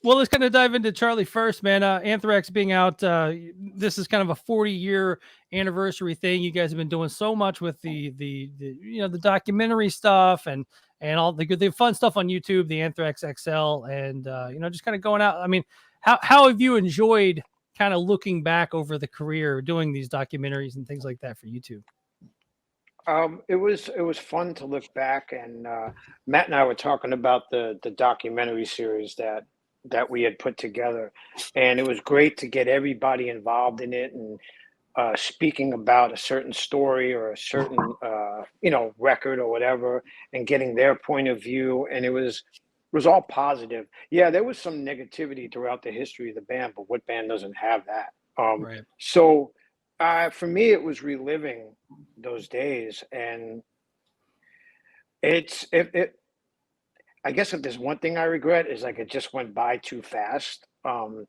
Well, let's kind of dive into Charlie first, man. Anthrax being out, this is kind of a 40-year anniversary thing. You guys have been doing so much with the the documentary stuff and all the fun stuff on YouTube, the Anthrax XL, and just kind of going out. I mean, how have you enjoyed kind of looking back over the career, doing these documentaries and things like that for YouTube? It was fun to look back, and Matt and I were talking about the documentary series that we had put together, and it was great to get everybody involved in it and speaking about a certain story or a certain record or whatever, and getting their point of view, and it was all positive. Yeah, there was some negativity throughout the history of the band, but what band doesn't have that? Right. So for me, it was reliving those days, and I guess if there's one thing I regret is like it just went by too fast. And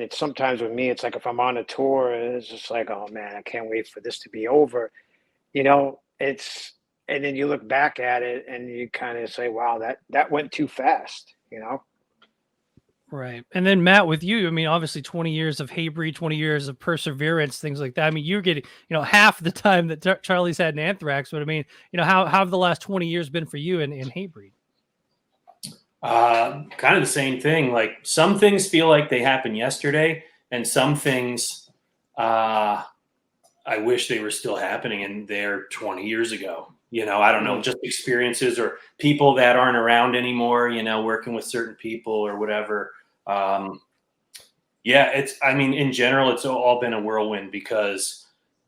it's sometimes with me, it's like if I'm on a tour, it's just like, oh man, I can't wait for this to be over. And then you look back at it and you kind of say, wow, that went too fast. Right. And then Matt, with you, I mean, obviously 20 years of Hatebreed, 20 years of perseverance, things like that. I mean, you're getting, half the time that Charlie's had in Anthrax, but I mean, how have the last 20 years been for you in Hatebreed? Kind of the same thing. Like some things feel like they happened yesterday, and some things I wish they were still happening and they're 20 years ago. I don't know, just experiences or people that aren't around anymore, working with certain people or whatever. In general, it's all been a whirlwind because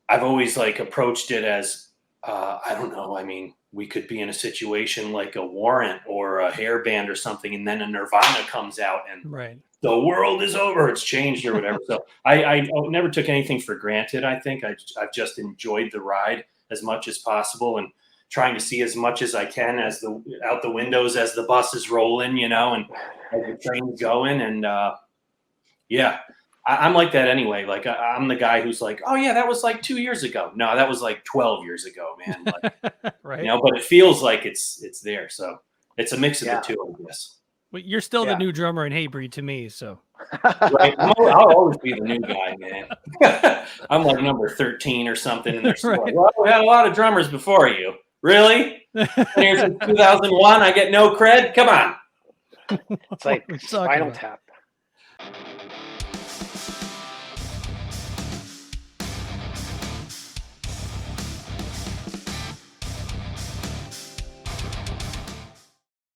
I've always approached it as, I don't know. I mean, we could be in a situation like a Warrant or a hair band or something, and then a Nirvana comes out and right. The world is over. It's changed or whatever. So I never took anything for granted. I think I've just enjoyed the ride as much as possible and trying to see as much as I can out the windows as the bus is rolling, and as the train's going. And I'm like that anyway. Like I'm the guy who's like, oh yeah, that was like 2 years ago. No, that was like 12 years ago, man. Right. But it feels like it's there. So it's a mix of the two, I guess. Well, you're still the new drummer in Hatebreed to me, so. Right. I'll always be the new guy, man. I'm like number 13 or something, and they're still like, well, we had a lot of drummers before you. Really? Here's in 2001, I get no cred? Come on. It's like Spinal Tap.